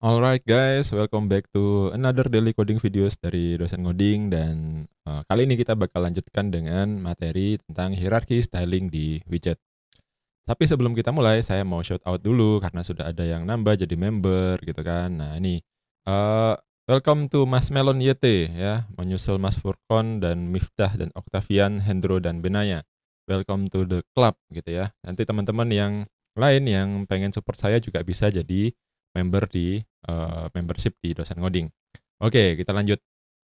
Alright guys, welcome back to another daily coding videos dari dosen ngoding dan kali ini kita bakal lanjutkan dengan materi tentang hierarki styling di widget. Tapi sebelum kita mulai, saya mau shout out dulu karena sudah ada yang nambah jadi member gitu kan. Nah ini, uh, welcome to Mas Melon YT ya, menyusul Mas Furkon dan Miftah dan Octavian, Hendro dan Benaya. Welcome to the club gitu ya. Nanti teman-teman yang lain yang pengen support saya juga bisa jadi member di membership di dosen ngoding. Oke, kita lanjut.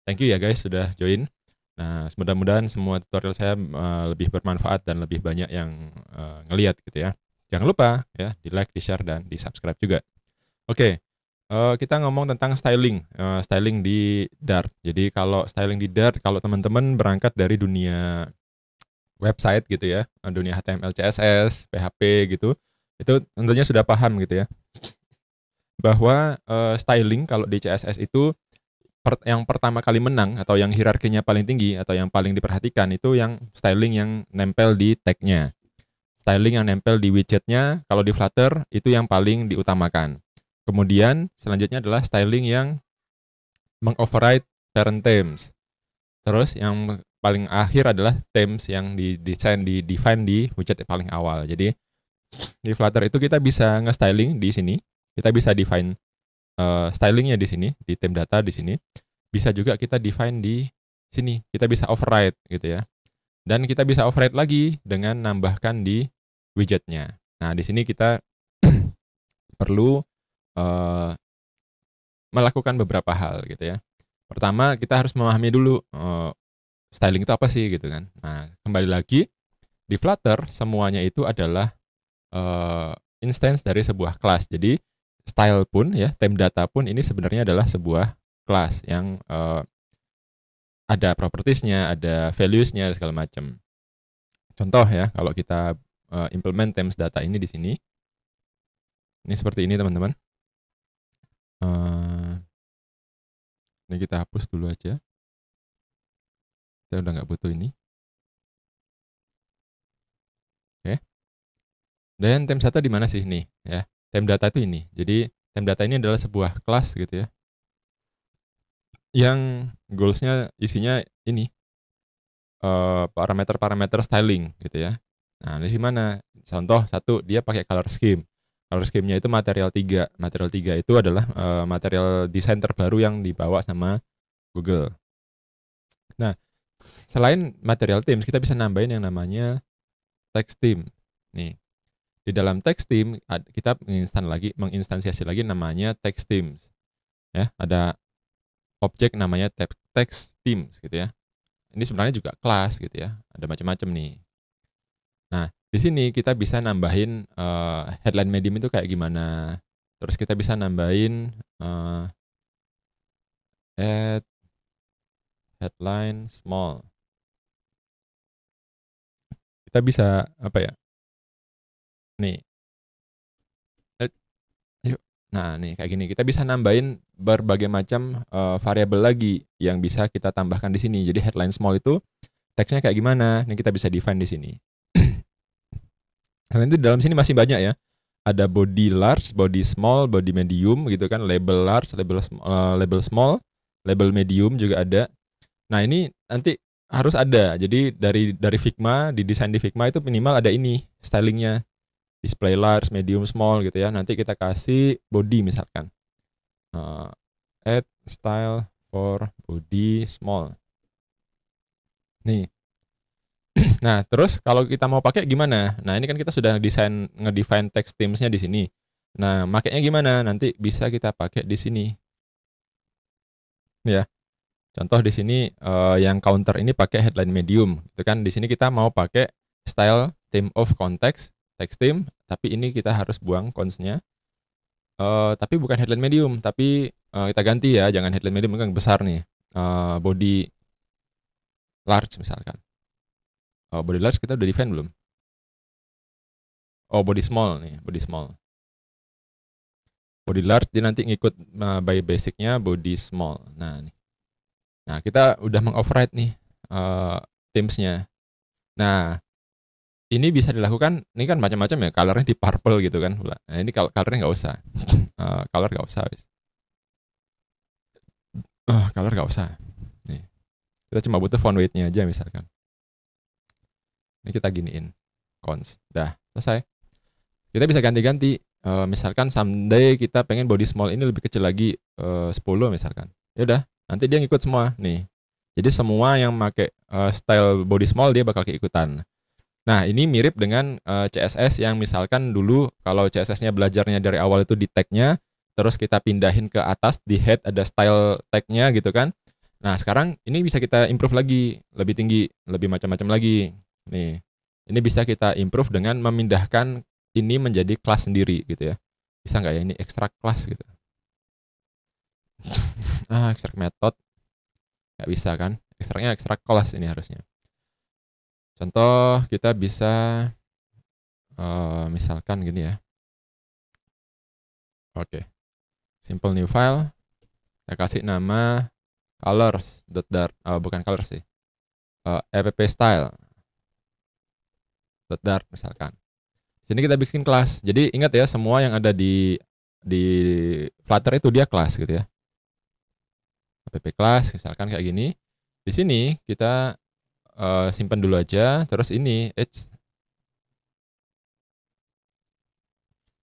Thank you ya guys sudah join. Nah, mudah-mudahan semua tutorial saya lebih bermanfaat dan lebih banyak yang ngelihat gitu ya. Jangan lupa ya di like, di share dan di subscribe juga. Oke, kita ngomong tentang styling, styling di Dart. Jadi kalau styling di Dart, kalau teman-teman berangkat dari dunia website gitu ya, dunia HTML, CSS, PHP gitu, itu tentunya sudah paham gitu ya bahwa styling kalau di CSS itu yang pertama kali menang atau yang hierarkinya paling tinggi atau yang paling diperhatikan itu yang styling yang nempel di tag-nya. Styling yang nempel di widgetnya kalau di Flutter itu yang paling diutamakan. Kemudian selanjutnya adalah styling yang mengoverride parent themes. Terus yang paling akhir adalah themes yang didesain di define di widget yang paling awal. Jadi di Flutter itu kita bisa nge-styling di sini, kita bisa define stylingnya di sini, di theme data di sini. Bisa juga kita define di sini, kita bisa override gitu ya. Dan kita bisa override lagi dengan nambahkan di widgetnya. Nah, di sini kita perlu uh, melakukan beberapa hal gitu ya. Pertama, kita harus memahami dulu styling itu apa sih gitu kan. Nah, kembali lagi di Flutter semuanya itu adalah instance dari sebuah kelas. Jadi style pun ya, theme data pun ini sebenarnya adalah sebuah kelas yang ada propertiesnya, ada values-nya segala macam. Contoh ya, kalau kita implement themes data ini di sini, ini seperti ini teman-teman. Ini kita hapus dulu aja. Saya udah nggak butuh ini. Oke. Dan themes data di mana sih nih? Ya, theme data itu ini. Jadi theme data ini adalah sebuah kelas gitu ya, yang goals-nya isinya ini parameter-parameter styling gitu ya. Nah, di mana? Contoh satu, dia pakai color scheme. Color scheme-nya itu material 3. Material 3 itu adalah material desain terbaru yang dibawa sama Google. Nah, selain material themes, kita bisa nambahin yang namanya text theme. Nih, di dalam text theme kita menginstansiasi lagi namanya text themes. Ya, ada objek namanya text themes gitu ya. Ini sebenarnya juga kelas gitu ya. Ada macam-macam nih. Nah, di sini kita bisa nambahin headline medium itu kayak gimana. Terus kita bisa nambahin add headline small. Kita bisa apa ya? Nih. Yuk. Nah, nih kayak gini. Kita bisa nambahin berbagai macam variabel lagi yang bisa kita tambahkan di sini. Jadi headline small itu teksnya kayak gimana? Ini kita bisa define di sini. Karena itu dalam sini masih banyak ya. Ada body large, body small, body medium gitu kan, label large, label small, label medium juga ada. Nah, ini nanti harus ada. Jadi dari Figma, di desain di Figma itu minimal ada ini stylingnya. Display large, medium, small gitu ya. Nanti kita kasih body misalkan. Add style for body small. Nih. Nah, terus kalau kita mau pakai gimana? Nah, ini kan kita sudah ngedefine text themes-nya di sini. Nah, makanya gimana? Nanti bisa kita pakai di sini. Ya. Contoh di sini yang counter ini pakai headline medium, itu kan di sini kita mau pakai style theme of context text theme, tapi ini kita harus buang cons-nya. Tapi bukan headline medium, tapi kita ganti ya, jangan headline medium kan besar nih. Body large misalkan. Body large kita udah define belum? Oh, body small nih, body small. Body large dia nanti ngikut by basic-nya body small. Nah, nih. Nah, kita udah mengoverride nih themes-nya. Nah, ini bisa dilakukan, ini kan macam-macam ya, colornya di purple gitu kan. Nah, ini colornya nggak usah. Color nggak usah. Color nggak usah. Nih, kita cuma butuh font weight-nya aja misalkan. Ini kita giniin, cons. Dah, selesai. Kita bisa ganti-ganti. Misalkan someday kita pengen body small ini lebih kecil lagi, 10 misalkan. Ya udah, nanti dia ngikut semua nih. Jadi semua yang pakai style body small dia bakal keikutan. Nah, ini mirip dengan CSS yang misalkan dulu kalau CSS-nya belajarnya dari awal itu di tag-nya, terus kita pindahin ke atas di head ada style tag-nya gitu kan. Nah, sekarang ini bisa kita improve lagi, lebih tinggi, lebih macam-macam lagi. Nih, ini bisa kita improve dengan memindahkan ini menjadi kelas sendiri gitu ya. Bisa nggak ya ini extract class gitu? Extract method. Nggak bisa kan? Extractnya extract class ini harusnya. Contoh kita bisa misalkan gini ya. Oke. Simple new file. Saya kasih nama colors.dart. Bukan colors sih. app style. .dart misalkan. Di sini kita bikin kelas. Jadi ingat ya, semua yang ada di Flutter itu dia kelas gitu ya. App class misalkan kayak gini. Di sini kita simpan dulu aja. Terus ini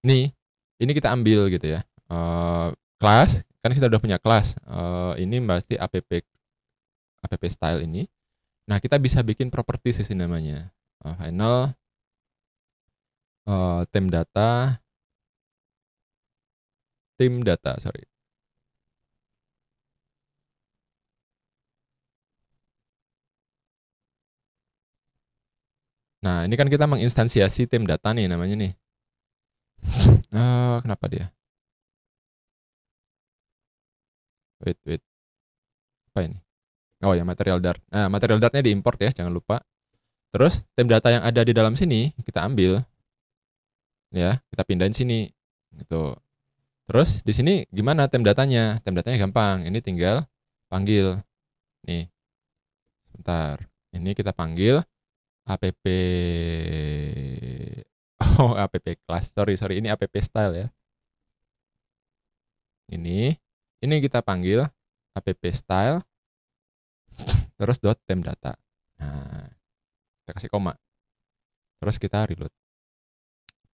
ini kita ambil gitu ya. Kelas kan kita udah punya kelas. Ini pasti app style ini. Nah, kita bisa bikin properties di sini namanya. Final theme data, sorry. Nah, ini kan kita menginstansiasi theme data nih namanya nih. Kenapa dia? Wait. Apa ini? Oh ya, material dart. Nah, material dartnya diimport ya, jangan lupa. Terus theme data yang ada di dalam sini kita ambil. Ya, kita pindahin sini. Gitu. Terus di sini gimana theme datanya? Theme datanya gampang. Ini tinggal panggil. Nih. Bentar. Ini kita panggil app app class. Sorry, ini app style ya. Ini kita panggil app style terus .theme data. Nah, kita kasih koma. Terus kita reload.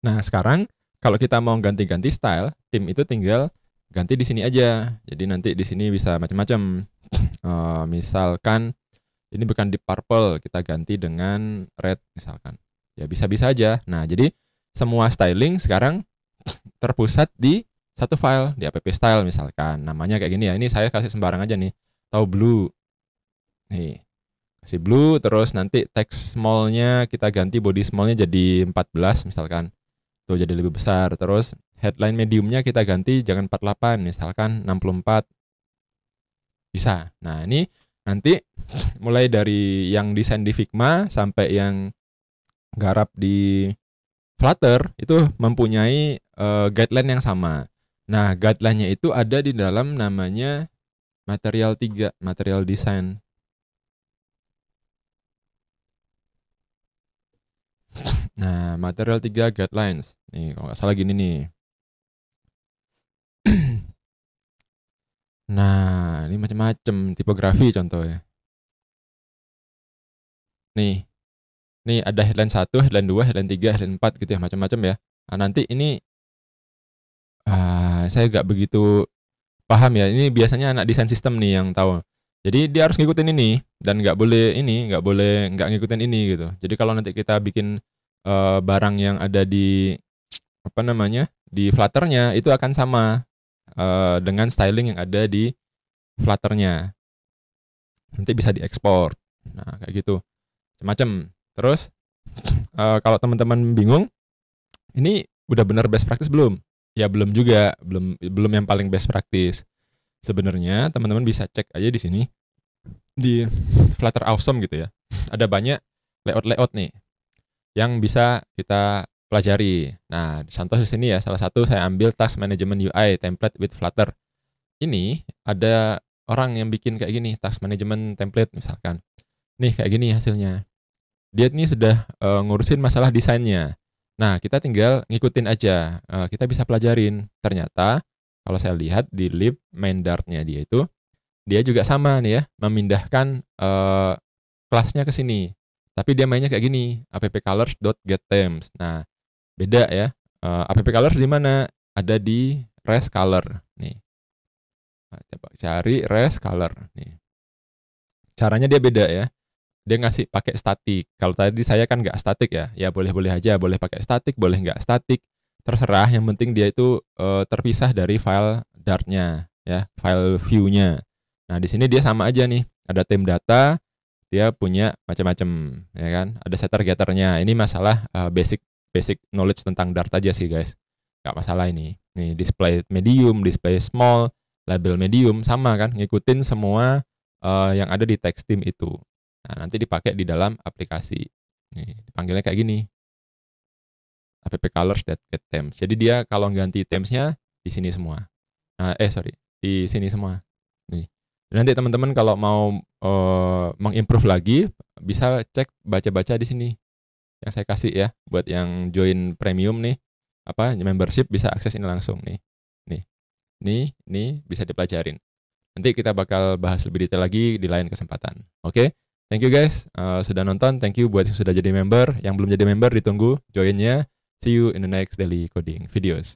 Nah, sekarang kalau kita mau ganti-ganti style, tim itu tinggal ganti di sini aja. Jadi nanti di sini bisa macam-macam. Misalkan ini bukan di purple, kita ganti dengan red misalkan. Ya bisa-bisa aja. Nah, jadi semua styling sekarang terpusat di satu file, di app style misalkan. Namanya kayak gini ya. Ini saya kasih sembarang aja nih. Tahu blue. Nih. Kasih blue, terus nanti text small-nya kita ganti body small-nya jadi 14 misalkan. Tuh jadi lebih besar. Terus headline medium-nya kita ganti jangan 48, misalkan 64. Bisa. Nah, ini nanti mulai dari yang desain di Figma sampai yang garap di Flutter itu mempunyai guideline yang sama. Nah, guideline-nya itu ada di dalam namanya material 3, material design. Nah, material 3 guidelines. Nih, kalau nggak salah gini nih. Nah, ini macam-macam tipografi contohnya. Nih ada headline 1, headline 2, headline 3, headline 4 gitu ya, macam-macam ya. Nah, nanti ini saya nggak begitu paham ya. Ini biasanya anak desain sistem nih yang tahu. Jadi dia harus ngikutin ini dan nggak boleh nggak ngikutin ini gitu. Jadi kalau nanti kita bikin barang yang ada di di Flutter-nya itu akan sama dengan styling yang ada di Flutter-nya. Nanti bisa diekspor. Nah, kayak gitu. Macam. Terus kalau teman-teman bingung, ini udah benar best practice belum? Ya belum juga, belum yang paling best practice. Sebenarnya teman-teman bisa cek aja di sini di Flutter Awesome gitu ya. Ada banyak layout nih yang bisa kita pelajari. Nah, contoh di sini ya, salah satu saya ambil Task Management UI Template with Flutter. Ini ada orang yang bikin kayak gini, Task Management Template misalkan. Nih kayak gini hasilnya. Dia ini sudah ngurusin masalah desainnya. Nah, kita tinggal ngikutin aja. Kita bisa pelajarin. Ternyata kalau saya lihat di lib main dart-nya dia itu dia juga sama nih ya, memindahkan kelasnya ke sini. Tapi dia mainnya kayak gini, appcolors.getThemes. Nah, beda ya. Appcolors di mana? Ada di ResColor nih. Nah, coba cari ResColor nih. Caranya dia beda ya. Dia ngasih pakai statik. Kalau tadi saya kan nggak statik ya. Ya boleh-boleh aja, boleh pakai statik, boleh nggak statik. Terserah, yang penting dia itu terpisah dari file Dart-nya ya, file view-nya. Nah, di sini dia sama aja nih. Ada theme data, dia punya macam-macam ya kan. Ada setter getternya. Ini masalah basic knowledge tentang Dart aja sih guys. Nggak masalah ini. Nih display medium, display small, label medium sama kan, ngikutin semua yang ada di text theme itu. Nah, nanti dipakai di dalam aplikasi. Nih, dipanggilnya kayak gini. appcolors.getThemes. Jadi dia kalau ganti themes-nya di sini semua. Nah, di sini semua. Nih. Nanti teman-teman kalau mau mengimprove lagi, bisa cek baca-baca di sini. Yang saya kasih ya, buat yang join premium nih, membership bisa akses ini langsung nih. Nih bisa dipelajarin. Nanti kita bakal bahas lebih detail lagi di lain kesempatan. Oke? Thank you guys sudah nonton. Thank you buat yang sudah jadi member. Yang belum jadi member ditunggu joinnya. See you in the next daily coding videos.